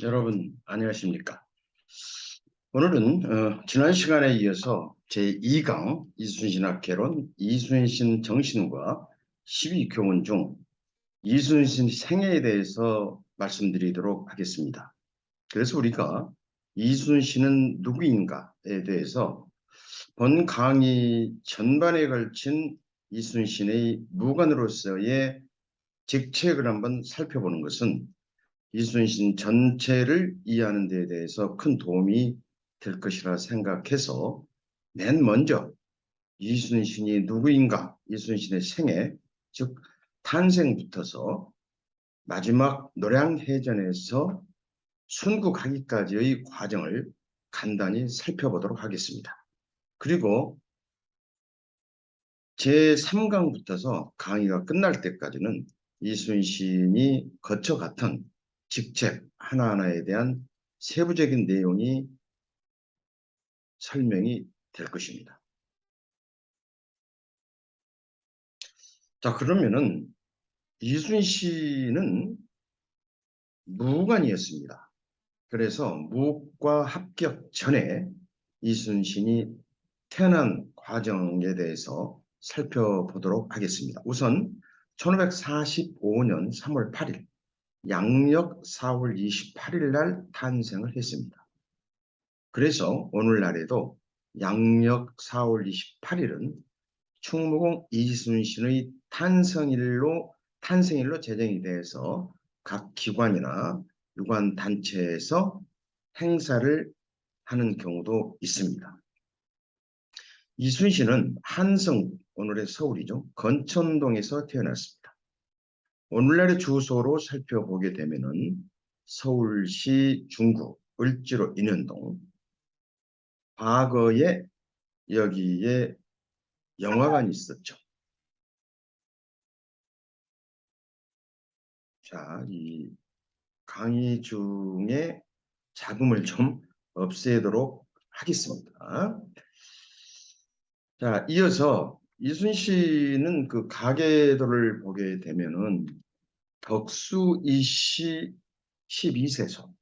여러분 안녕하십니까? 오늘은 지난 시간에 이어서 제2강 이순신학개론 이순신 정신과 12교훈 중 이순신 생애에 대해서 말씀드리도록 하겠습니다. 그래서 우리가 이순신은 누구인가에 대해서 본 강의 전반에 걸친 이순신의 무관으로서의 직책을 한번 살펴보는 것은 이순신 전체를 이해하는 데 대해서 큰 도움이 될 것이라 생각해서 맨 먼저 이순신이 누구인가, 이순신의 생애, 즉 탄생부터서 마지막 노량해전에서 순국하기까지의 과정을 간단히 살펴보도록 하겠습니다. 그리고 제3강부터서 강의가 끝날 때까지는 이순신이 거쳐갔던 직책 하나하나에 대한 세부적인 내용이 설명이 될 것입니다. 자, 그러면은 이순신은 무관이었습니다. 그래서 무과 합격 전에 이순신이 태어난 과정에 대해서 살펴보도록 하겠습니다. 우선 1545년 3월 8일 양력 4월 28일 날 탄생을 했습니다. 그래서 오늘날에도 양력 4월 28일은 충무공 이순신의 탄생일로 제정이 돼서 각 기관이나 유관 단체에서 행사를 하는 경우도 있습니다. 이순신은 한성, 오늘의 서울이죠. 건천동에서 태어났습니다. 오늘날의 주소로 살펴보게 되면은 서울시 중구 을지로 인현동, 과거에 여기에 영화관이 있었죠. 자, 이 강의 중에 잡음을 좀 없애도록 하겠습니다. 자, 이어서 이순신은 그 가계도를 보게 되면은 덕수 이씨 12세손이었죠.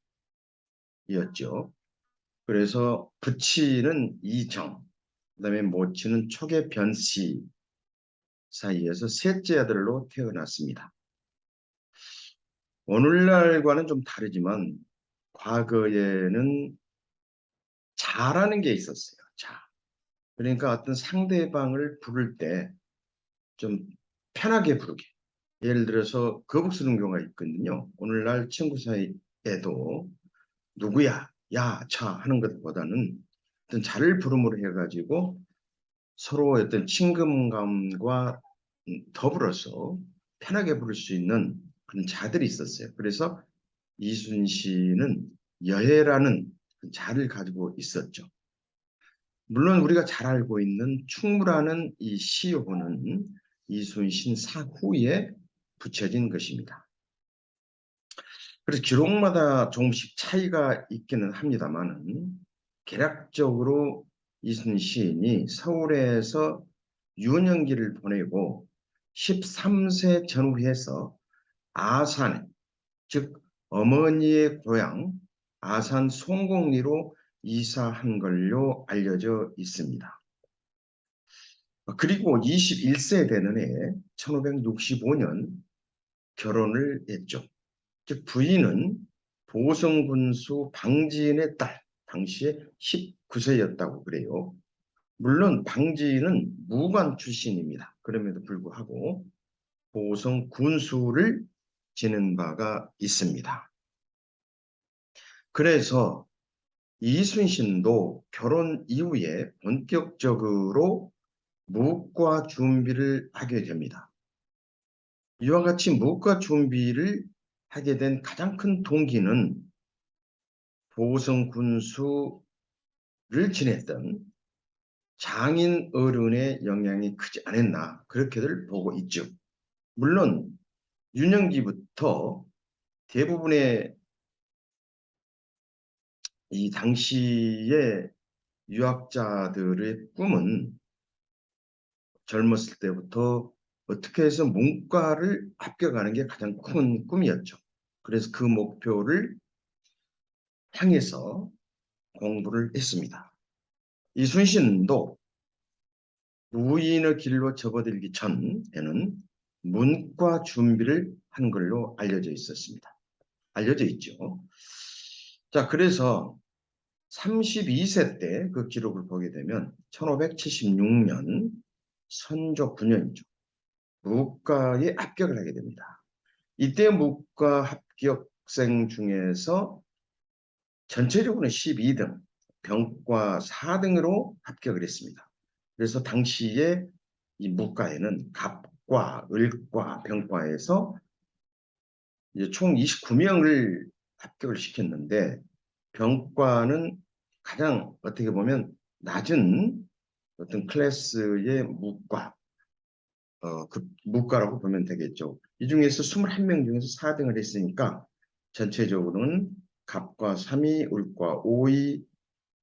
그래서 부치는 이정, 그다음에 모치는 초계변씨 사이에서 셋째 아들로 태어났습니다. 오늘날과는 좀 다르지만 과거에는 자라는 게 있었어요. 자, 그러니까 어떤 상대방을 부를 때 좀 편하게 부르게. 예를 들어서 거북 쓰는 경우가 있거든요. 오늘날 친구 사이에도 누구야, 야, 차 하는 것보다는 어떤 자를 부름으로 해가지고 서로 어떤 친근감과 더불어서 편하게 부를 수 있는 그런 자들이 있었어요. 그래서 이순신은 여해라는 자를 가지고 있었죠. 물론 우리가 잘 알고 있는 충무라는 이 시호는 이순신 사후에 붙여진 것입니다. 그래서 기록마다 조금씩 차이가 있기는 합니다만은 개략적으로 이순신이 서울에서 유년기를 보내고 13세 전후해서 아산, 즉 어머니의 고향 아산 송곡리로 이사한 걸로 알려져 있습니다. 그리고 21세 되는 해 1565년 결혼을 했죠. 즉 부인은 보성군수 방지인의 딸, 당시에 19세였다고 그래요. 물론 방지인은 무관 출신입니다. 그럼에도 불구하고 보성군수를 지낸 바가 있습니다. 그래서 이순신도 결혼 이후에 본격적으로 무과 준비를 하게 됩니다. 이와 같이 무과 준비를 하게 된 가장 큰 동기는 보성군수를 지냈던 장인 어른의 영향이 크지 않았나 그렇게들 보고 있죠. 물론 유년기부터 대부분의 이 당시의 유학자들의 꿈은 젊었을 때부터 어떻게 해서 문과를 합격하는 게 가장 큰 꿈이었죠. 그래서 그 목표를 향해서 공부를 했습니다. 이순신도 무인의 길로 접어들기 전에는 문과 준비를 한 걸로 알려져 있었습니다. 알려져 있죠. 자, 그래서 32세 때 그 기록을 보게 되면 1576년 선조 9년이죠. 무과에 합격을 하게 됩니다. 이때 무과 합격생 중에서 전체적으로는 12등, 병과 4등으로 합격을 했습니다. 그래서 당시에 이 무과에는 갑과, 을과, 병과에서 이제 총 29명을 합격을 시켰는데 병과는 가장 어떻게 보면 낮은 어떤 클래스의 무과, 그 무과라고 보면 되겠죠. 이 중에서 21명 중에서 4등을 했으니까 전체적으로는 갑과 3위, 을과 5위,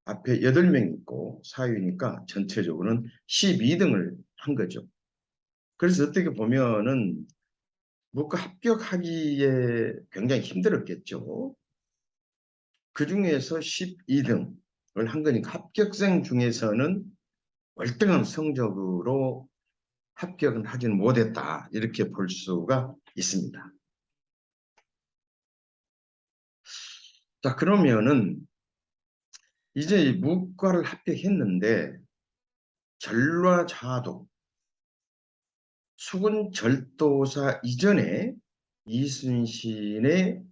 앞에 8명 있고 4위니까 전체적으로는 12등을 한 거죠. 그래서 어떻게 보면은 무과 합격하기에 굉장히 힘들었겠죠. 그 중에서 12등을 한 거니까 합격생 중에서는 월등한 성적으로 합격은 하지는 못했다. 이렇게 볼 수가 있습니다. 자, 그러면은 이제 무과를 합격했는데 전라자도 수군절도사 이전에 이순신의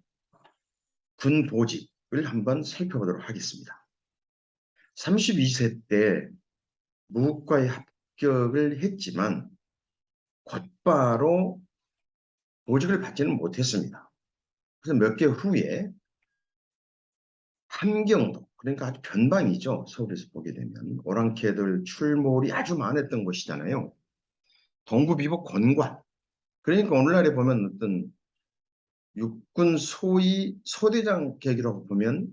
군 보직을 한번 살펴보도록 하겠습니다. 32세 때 무과에 합격을 했지만 곧바로 보직을 받지는 못했습니다. 그래서 몇 개월 후에 함경도, 그러니까 아주 변방이죠. 서울에서 보게 되면 오랑캐들 출몰이 아주 많았던 곳이잖아요. 동부비보 권관, 그러니까 오늘날에 보면 어떤 육군 소위 소대장 계기라고 보면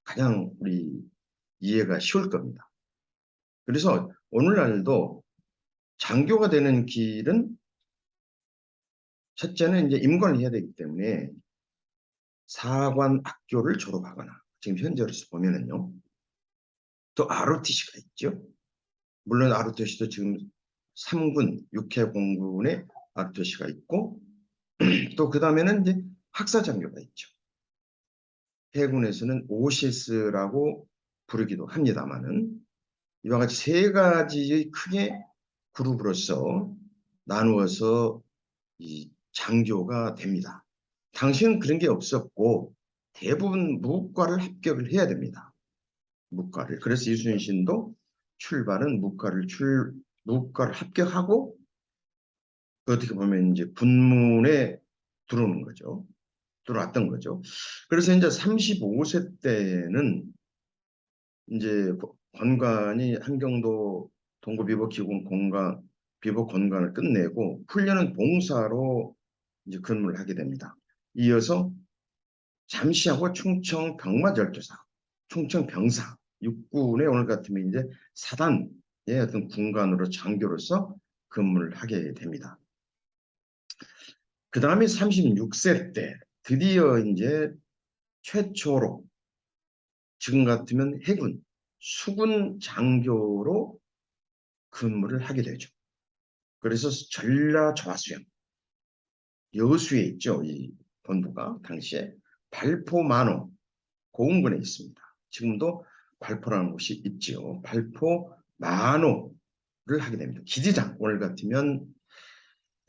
가장 우리 이해가 쉬울 겁니다. 그래서 오늘날도 장교가 되는 길은 첫째는 이제 임관을 해야 되기 때문에 사관 학교를 졸업하거나 지금 현재로서 보면은요. 또 ROTC가 있죠. 물론 ROTC도 지금 3군, 6해공군의 ROTC가 있고 또 그 다음에는 이제 학사장교가 있죠. 해군에서는 OCS라고 부르기도 합니다만은 이와 같이 세 가지의 크게 그룹으로서 나누어서 이 장교가 됩니다. 당시는 그런 게 없었고 대부분 무과를 합격을 해야 됩니다. 무과를. 그래서 이순신도 출발은 무과를 합격하고 어떻게 보면 이제 군문에 들어오는 거죠. 들어왔던 거죠. 그래서 이제 35세 때는 이제 권관이 한경도 동구비보 기공 공관 비보 권관을 끝내고 훈련은 봉사로 이제 근무를 하게 됩니다. 이어서 잠시하고 충청 병마절도사, 충청 병사, 육군의 오늘 같으면 이제 사단의 어떤 군관으로 장교로서 근무를 하게 됩니다. 그 다음에 36세 때 드디어 이제 최초로 지금 같으면 해군, 수군 장교로 근무를 하게 되죠. 그래서 전라좌수영, 여수에 있죠. 이 본부가 당시에 발포만호 고흥군에 있습니다. 지금도 발포라는 곳이 있죠. 발포 만호를 하게 됩니다. 기지장 오늘 같으면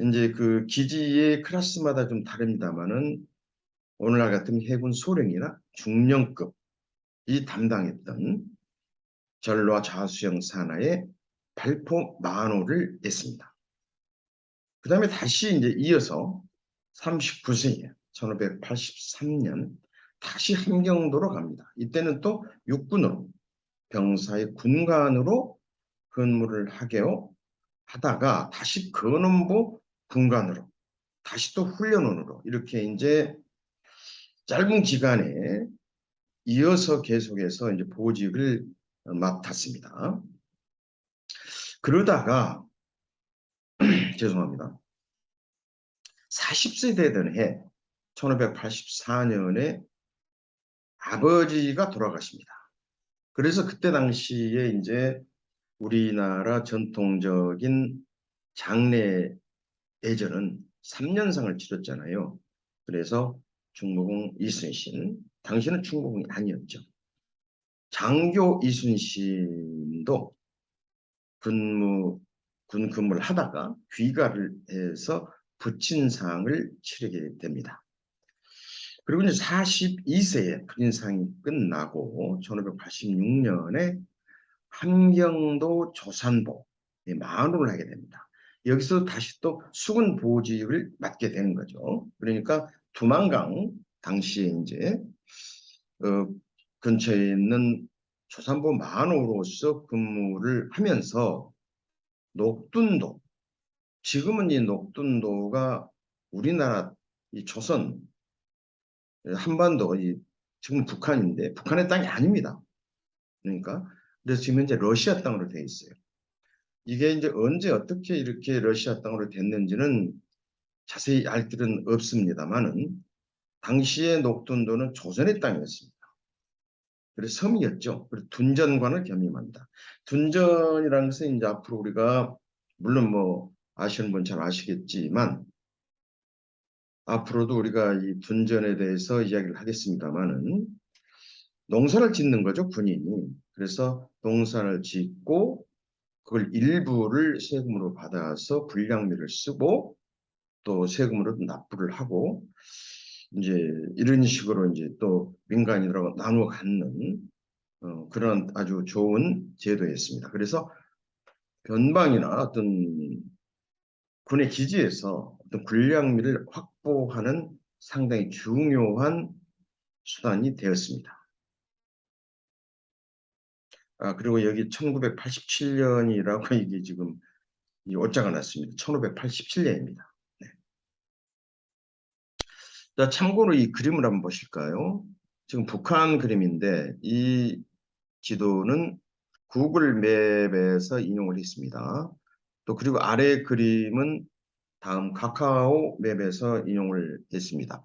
이제 그 기지의 클래스마다 좀 다릅니다만은 오늘날 같은 해군 소령이나 중령급 이 담당했던 전라 좌수영 산하의 발포 만호를 냈습니다. 그 다음에 다시 이제 이어서 39세에 1583년 다시 함경도로 갑니다. 이때는 또 육군으로 병사의 군관으로 근무를 하다가 다시 근원부 군관으로 다시 또 훈련원으로 이렇게 이제 짧은 기간에 이어서 계속해서 이제 보직을 맡았습니다. 그러다가 죄송합니다. 40세 되던 해 1584년에 아버지가 돌아가십니다. 그래서 그때 당시에 이제 우리나라 전통적인 장례 예전은 3년상을 치렀잖아요. 그래서 충무공 이순신, 당시는 충무공이 아니었죠. 장교 이순신도 군 근무를 하다가 귀가를 해서 부친상을 치르게 됩니다. 그리고 이제 42세에 부친상이 끝나고 1586년에 함경도 조산보 만으로 하게 됩니다. 여기서 다시 또 수군 보직을 맡게 되는 거죠. 그러니까 두만강 당시에 이제 어, 근처에 있는 조산보 만으로서 근무를 하면서 녹둔도, 지금은 이 녹둔도가 우리나라 이 조선 한반도 지금 북한인데 북한의 땅이 아닙니다. 그러니까 그래서 지금 현재 러시아 땅으로 되어 있어요. 이게 이제 언제 어떻게 이렇게 러시아 땅으로 됐는지는 자세히 알 길은 없습니다만은 당시의 녹둔도는 조선의 땅이었습니다. 그래서 섬이었죠. 그리고 둔전관을 겸임합니다. 둔전이라는 것은 이제 앞으로 우리가 물론 뭐 아시는 분 잘 아시겠지만 앞으로도 우리가 이 둔전에 대해서 이야기를 하겠습니다만은 농사를 짓는 거죠, 군인이. 그래서 농사를 짓고 그걸 일부를 세금으로 받아서 불량미를 쓰고 또 세금으로 납부를 하고 이제 이런 식으로 이제 또 민간인들하고 나누어 갖는 그런 아주 좋은 제도였습니다. 그래서 변방이나 어떤 군의 기지에서 어떤 군량미를 확보하는 상당히 중요한 수단이 되었습니다. 그리고 여기 1987년이라고 이게 지금 이 오자가 났습니다. 1587년입니다. 자, 참고로 이 그림을 한번 보실까요? 지금 북한 그림인데 이 지도는 구글 맵에서 인용을 했습니다. 또 그리고 아래 그림은 다음 카카오 맵에서 인용을 했습니다.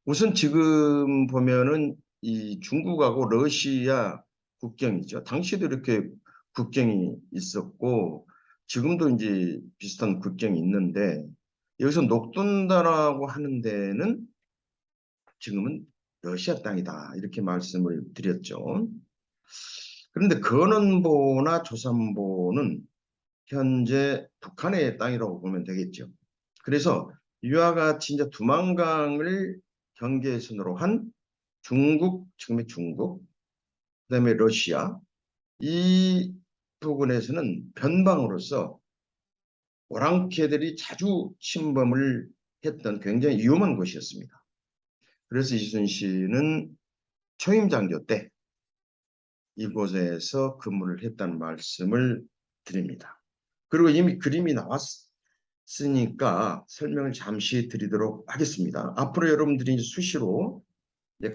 우선 지금 보면은 이 중국하고 러시아 국경이죠. 당시에도 이렇게 국경이 있었고 지금도 이제 비슷한 국경이 있는데 여기서 녹둔다라고 하는 데는 지금은 러시아 땅이다 이렇게 말씀을 드렸죠. 그런데 건원보나 조산보는 현재 북한의 땅이라고 보면 되겠죠. 그래서 이와 같이 이제 두만강을 경계선으로 한 중국, 지금의 중국, 그다음에 러시아 이 부분에서는 변방으로서 오랑캐들이 자주 침범을 했던 굉장히 위험한 곳이었습니다. 그래서 이순신은 초임장교 때 이곳에서 근무를 했다는 말씀을 드립니다. 그리고 이미 그림이 나왔으니까 설명을 잠시 드리도록 하겠습니다. 앞으로 여러분들이 수시로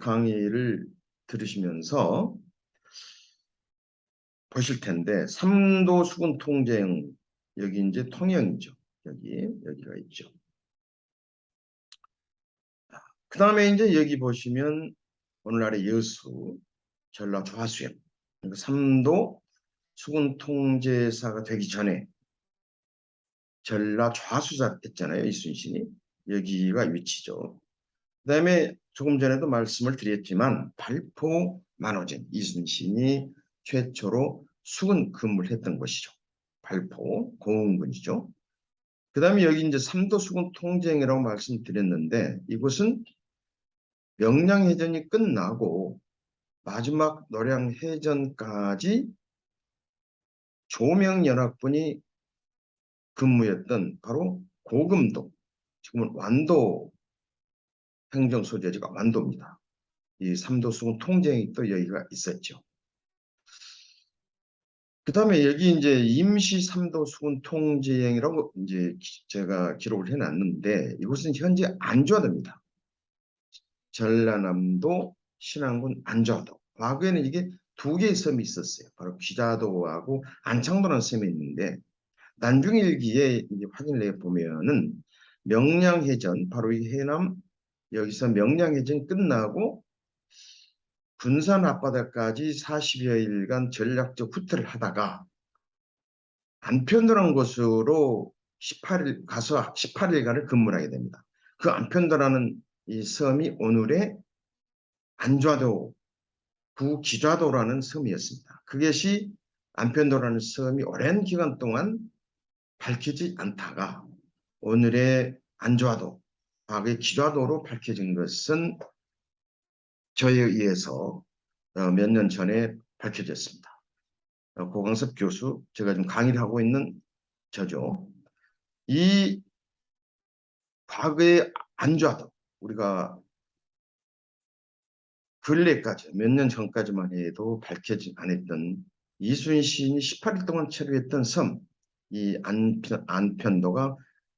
강의를 들으시면서 보실 텐데 삼도 수군 통제형 여기 이제 통영이죠. 여기가 있죠. 그 다음에 이제 여기 보시면 오늘날의 여수, 전라 좌수영, 그러니까 삼도 수군 통제사가 되기 전에 전라 좌수사 했잖아요. 이순신이. 여기가 위치죠. 그 다음에 조금 전에도 말씀을 드렸지만 발포 만호진 이순신이 최초로 수군 근무를 했던 곳이죠. 발포 공군이죠. 그 다음에 여기 이제 삼도 수군 통제행이라고 말씀드렸는데 이곳은 명량해전이 끝나고 마지막 노량해전까지 조명연합군이 근무했던 바로 고금도, 지금은 완도 행정소재지가 완도입니다. 이 삼도 수군 통제행이 또 여기가 있었죠. 그 다음에 여기 이제 임시 삼도 수군 통제행이라고 이제 제가 기록을 해놨는데 이곳은 현재 안주하도입니다. 전라남도 신안군 안주하도. 과거에는 이게 두 개의 섬이 있었어요. 바로 귀자도하고 안창도라는 섬이 있는데 난중일기에 이제 확인을 해 보면은 명량해전 바로 이 해남 여기서 명량해전 끝나고 군산 앞바다까지 40여일간 전략적 후퇴를 하다가 안편도라는 곳으로 18일 가서 18일간을 근무를 하게 됩니다. 그 안편도라는 이 섬이 오늘의 안좌도 구기좌도라는 섬이었습니다. 그것이 안편도라는 섬이 오랜 기간 동안 밝히지 않다가 오늘의 안좌도, 과거의 기좌도로 밝혀진 것은 저에 의해서 몇 년 전에 밝혀졌습니다. 고강섭 교수, 제가 지금 강의를 하고 있는 저죠. 이 과거의 안좌도, 우리가 근래까지 몇 년 전까지만 해도 밝혀지지 않았던 이순신이 18일 동안 체류했던 섬, 이 안편도가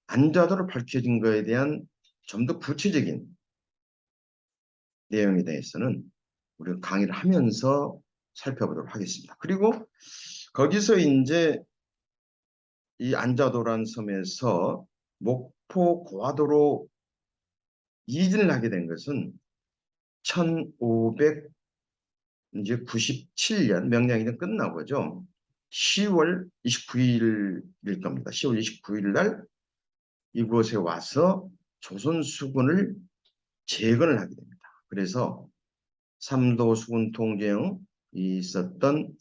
안좌도로 밝혀진 것에 대한 좀 더 구체적인 내용에 대해서는 우리가 강의를 하면서 살펴보도록 하겠습니다. 그리고 거기서 이제 이 안좌도라는 섬에서 목포 고화도로 이진을 하게 된 것은 1597년 명량이 끝나고죠. 10월 29일일 겁니다. 10월 29일 날 이곳에 와서 조선 수군을 재건을 하게 됩니다. 그래서 삼도 수군 통제에 있었던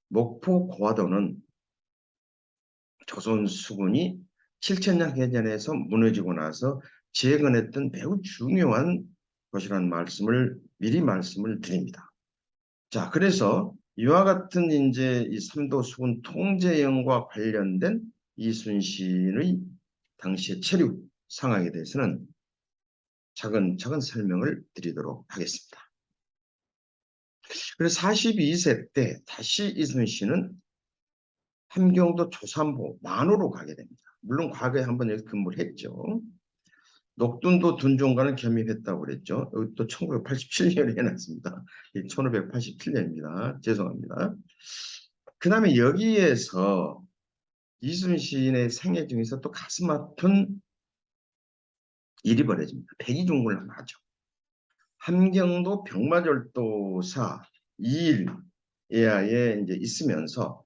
목포 고화도는 조선 수군이 7천년 해전에서 무너지고 나서 재건했던 매우 중요한 것이라는 말씀을 미리 말씀을 드립니다. 자, 그래서 이와 같은 이제 이 삼도 수군 통제령과 관련된 이순신의 당시의 체류 상황에 대해서는 차근차근 설명을 드리도록 하겠습니다. 그래서 42세 때 다시 이순신은 함경도 조산보 만호로 가게 됩니다. 물론 과거에 한번 여기 근무를 했죠. 녹둔도 둔종관을 겸임했다고 그랬죠. 여기 또 1987년에 해놨습니다. 1587년입니다. 죄송합니다. 그 다음에 여기에서 이순신의 생애 중에서 또 가슴 아픈 일이 벌어집니다. 백의종군을 하죠. 함경도 병마절도사 2일 이제 있으면서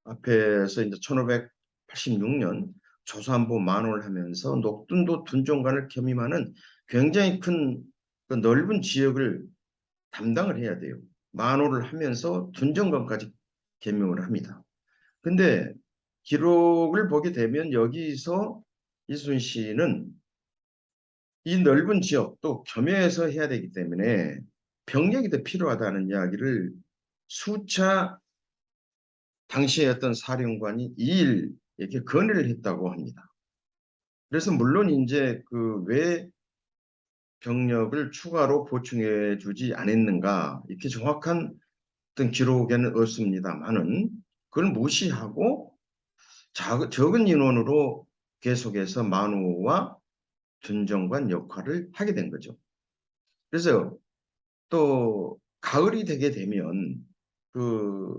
앞에서 이제 1586년 조선보 만호를 하면서 녹둔도 둔종관을 겸임하는 굉장히 큰 그 넓은 지역을 담당을 해야 돼요. 만호를 하면서 둔정관까지 겸임을 합니다. 근데 기록을 보게 되면 여기서 이순신은 이 넓은 지역도 겸해서 해야 되기 때문에 병력이 더 필요하다는 이야기를 수차 당시에 어떤 사령관이 2일 이렇게 건의를 했다고 합니다. 그래서 물론 이제 그 왜 병력을 추가로 보충해 주지 않았는가 이렇게 정확한 어떤 기록에는 없습니다만은 그걸 무시하고 적은 인원으로 계속해서 만우와 둔정관 역할을 하게 된 거죠. 그래서 또 가을이 되게 되면 그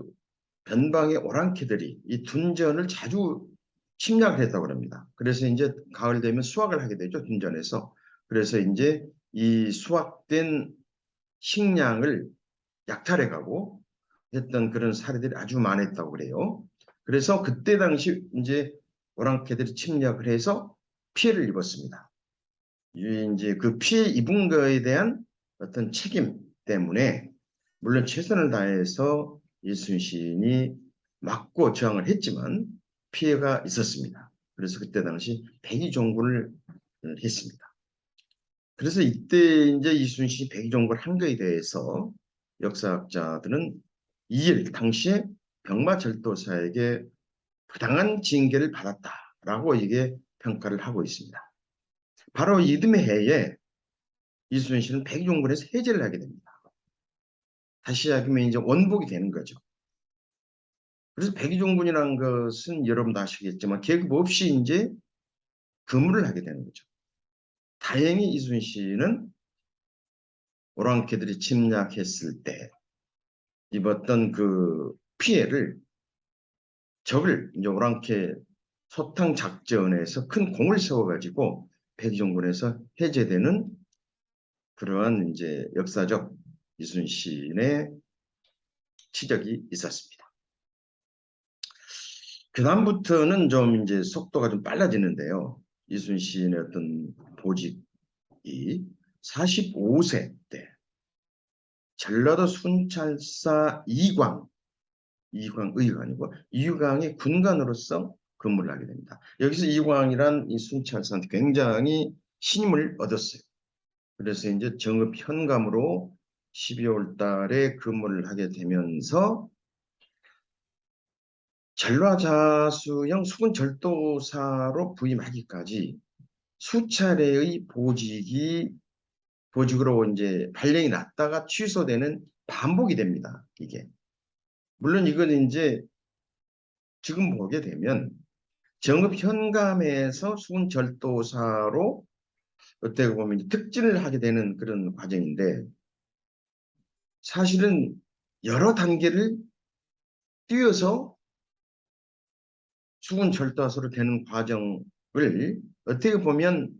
변방의 오랑캐들이 이 둔전을 자주 침략을 했다고 합니다. 그래서 이제 가을 되면 수확을 하게 되죠, 둔전에서. 그래서 이제 이 수확된 식량을 약탈해가고 했던 그런 사례들이 아주 많았다고 그래요. 그래서 그때 당시 이제 오랑캐들이 침략을 해서 피해를 입었습니다. 이제 그 피해 입은 거에 대한 어떤 책임 때문에 물론 최선을 다해서 이순신이 막고 저항을 했지만 피해가 있었습니다. 그래서 그때 당시 백의종군을 했습니다. 그래서 이때 이제 이순신이 백의종군을 한 거에 대해서 역사학자들은 이일 당시에 병마절도사에게 부당한 징계를 받았다라고 이게 평가를 하고 있습니다. 바로 이듬해 해에 이순신은 백의종군에서 해제를 하게 됩니다. 다시 이야기하면 이제 원복이 되는 거죠. 그래서 백의종군이라는 것은 여러분도 아시겠지만 계급 없이 이제 근무를 하게 되는 거죠. 다행히 이순신은 오랑캐들이 침략했을 때 입었던 그 피해를 적을 이제 오랑캐 소탕 작전에서 큰 공을 세워가지고 백의종군에서 해제되는 그러한 이제 역사적 이순신의 치적이 있었습니다. 그 다음부터는 좀 이제 속도가 좀 빨라지는데요. 이순신의 어떤 보직이 45세 때 전라도 순찰사 이광의가 아니고 이광의 군관으로서 근무를 하게 됩니다. 여기서 이광이란 이 순찰사한테 굉장히 신임을 얻었어요. 그래서 이제 정읍 현감으로 12월 달에 근무를 하게 되면서 전라자수형 수군절도사로 부임하기까지 수차례의 보직으로 이제 발령이 났다가 취소되는 반복이 됩니다. 이게. 물론 이건 이제 지금 보게 되면 정읍 현감에서 수군절도사로 어떻게 보면 특진을 하게 되는 그런 과정인데 사실은 여러 단계를 뛰어서 수군절도사로 되는 과정을 어떻게 보면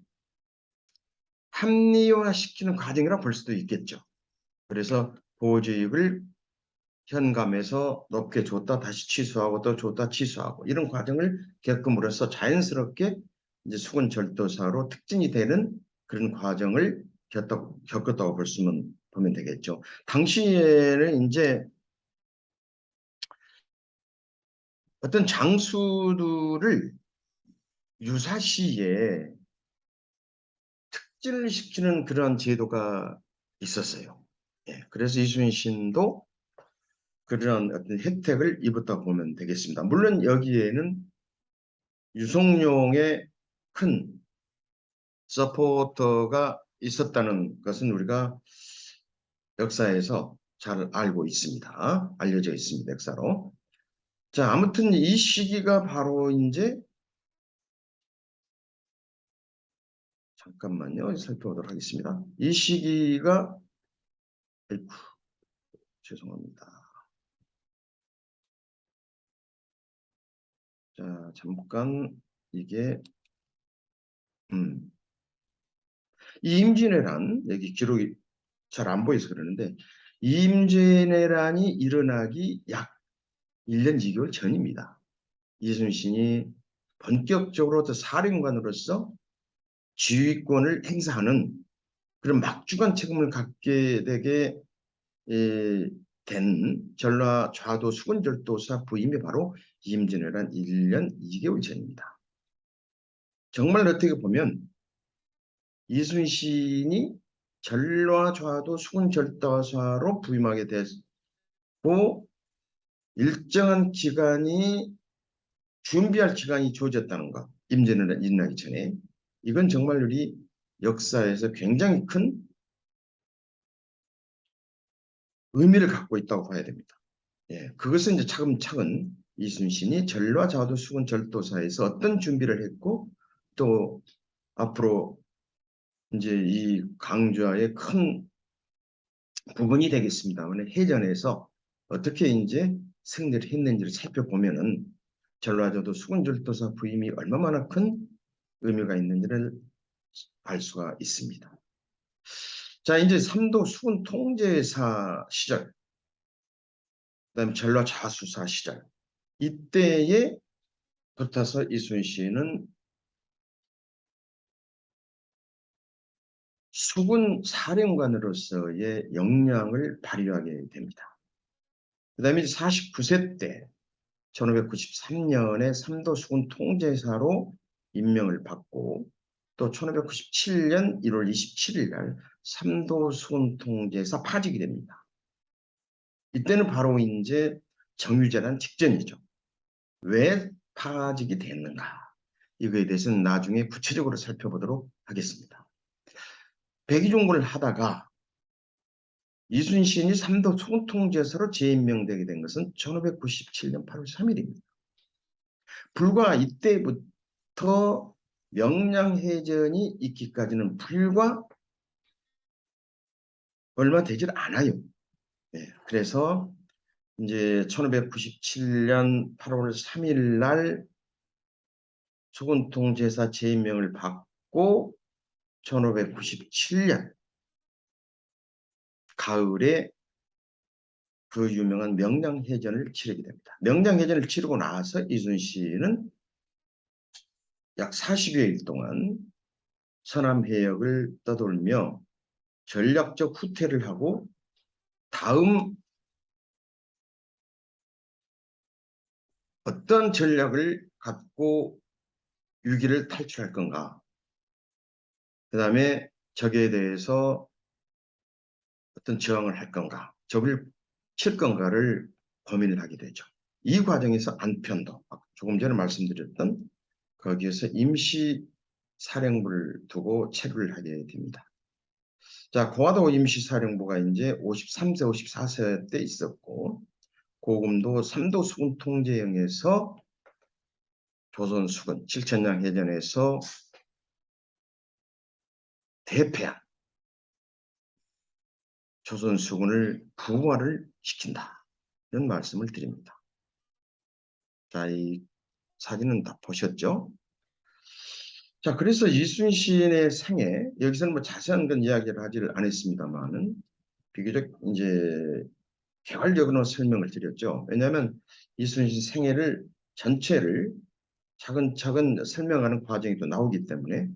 합리화시키는 과정이라 볼 수도 있겠죠. 그래서 보직을 현감에서 높게 줬다 다시 취소하고 또 줬다 취소하고 이런 과정을 겪음으로써 자연스럽게 이제 수군절도사로 특진이 되는 그런 과정을 겪었다고 보면 되겠죠. 당시에는 이제 어떤 장수들을 유사시에 특진을 시키는 그런 제도가 있었어요. 예, 그래서 이순신도 그런 어떤 혜택을 입었다고 보면 되겠습니다. 물론 여기에는 유성룡의 큰 서포터가 있었다는 것은 우리가 역사에서 잘 알고 있습니다. 알려져 있습니다. 역사로. 자, 아무튼 이 시기가 바로 이제 잠깐만요. 살펴보도록 하겠습니다. 이 시기가 아이고, 죄송합니다. 자, 잠깐 이게 임진왜란 여기 기록이 잘 안 보여서 그러는데 임진왜란이 일어나기 약 1년 2개월 전입니다. 이순신이 본격적으로 사령관으로서 지휘권을 행사하는 그런 막중한 책임을 갖게 되게 된 전라 좌도 수군절도사 부임이 바로 임진왜란 1년 2개월 전입니다. 정말 어떻게 보면 이순신이 전라 좌도 수군절도사로 부임하게 됐고 일정한 기간이 준비할 기간이 주어졌다는 것, 임진왜란 일어나기 전에 이건 정말 우리 역사에서 굉장히 큰 의미를 갖고 있다고 봐야 됩니다. 예, 그것은 이제 차근차근 이순신이 전라 좌도 수군 절도사에서 어떤 준비를 했고 또 앞으로 이제 이 강좌의 큰 부분이 되겠습니다만 해전에서 어떻게 이제 승리를 했는지를 살펴보면은 전라좌도 수군 절도사 부임이 얼마나 큰 의미가 있는지를 알 수가 있습니다. 자, 이제 삼도 수군 통제사 시절, 그다음에 전라 자수사 시절 이때에 붙어서 이순신은 수군 사령관으로서의 역량을 발휘하게 됩니다. 그 다음에 49세 때 1593년에 삼도 수군 통제사로 임명을 받고 또 1597년 1월 27일 날 삼도 수군 통제사 파직이 됩니다. 이때는 바로 이제 정유재란 직전이죠. 왜 파직이 됐는가? 이거에 대해서는 나중에 구체적으로 살펴보도록 하겠습니다. 백의종군을 하다가 이순신이 삼도 총통제사로 재임명되게 된 것은 1597년 8월 3일입니다. 불과 이때부터 명량해전이 있기까지는 불과 얼마 되질 않아요. 네, 그래서 이제 1597년 8월 3일 날 수군통제사 재임명을 받고 1597년 가을에 그 유명한 명량해전을 치르게 됩니다. 명량해전을 치르고 나서 이순신은 약 40여일 동안 서남해역을 떠돌며 전략적 후퇴를 하고 다음 어떤 전략을 갖고 위기를 탈출할 건가, 그 다음에 적에 대해서 어떤 저항을 할 건가, 적을 칠 건가를 고민을 하게 되죠. 이 과정에서 안편도, 조금 전에 말씀드렸던 거기에서 임시 사령부를 두고 체류를 하게 됩니다. 자, 고화도 임시사령부가 이제 53세, 54세 때 있었고, 고금도 삼도 수군 통제영에서 조선 수군, 칠천량 해전에서 대패한 조선 수군을 부활을 시킨다. 이런 말씀을 드립니다. 자, 이 사진은 다 보셨죠? 자, 그래서 이순신의 생애, 여기서는 뭐 자세한 건 이야기를 하지를 않았습니다만은, 비교적 이제 개괄적으로 설명을 드렸죠. 왜냐하면 이순신 생애를 전체를 차근차근 설명하는 과정이 또 나오기 때문에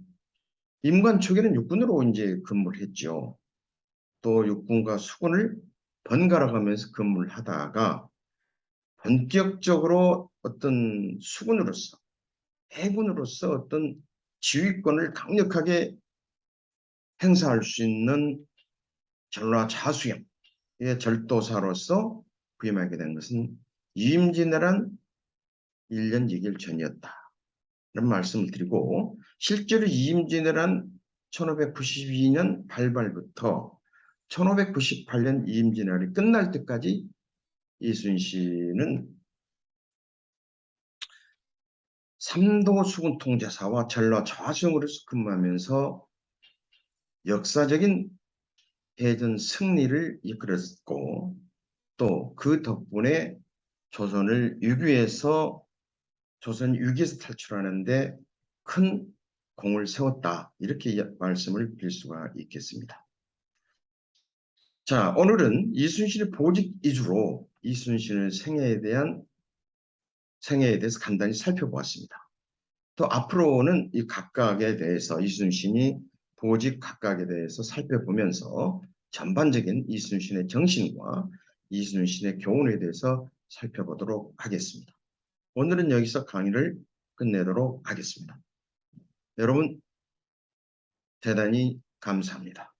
임관 초기는 육군으로 이제 근무를 했죠. 또 육군과 수군을 번갈아 가면서 근무를 하다가 본격적으로 어떤 수군으로서, 해군으로서 어떤 지휘권을 강력하게 행사할 수 있는 전라자수형의 절도사로서 부임하게 된 것은 유임진왜란 1년 6일 전이었다. 이런 말씀을 드리고, 실제로 이임진왜란 1592년 발발부터 1598년 이임진왜란이 끝날 때까지 이순신은 삼도 수군 통제사와 전라 좌수영으로서 근무하면서 역사적인 해전 승리를 이끌었고, 또 그 덕분에 조선을 조선 위기에서 탈출하는데 큰 공을 세웠다. 이렇게 말씀을 드릴 수가 있겠습니다. 자, 오늘은 이순신의 보직 위주로 이순신의 생애에 대해서 간단히 살펴보았습니다. 또 앞으로는 이 각각에 대해서 이순신이 보직 각각에 대해서 살펴보면서 전반적인 이순신의 정신과 이순신의 교훈에 대해서 살펴보도록 하겠습니다. 오늘은 여기서 강의를 끝내도록 하겠습니다. 여러분, 대단히 감사합니다.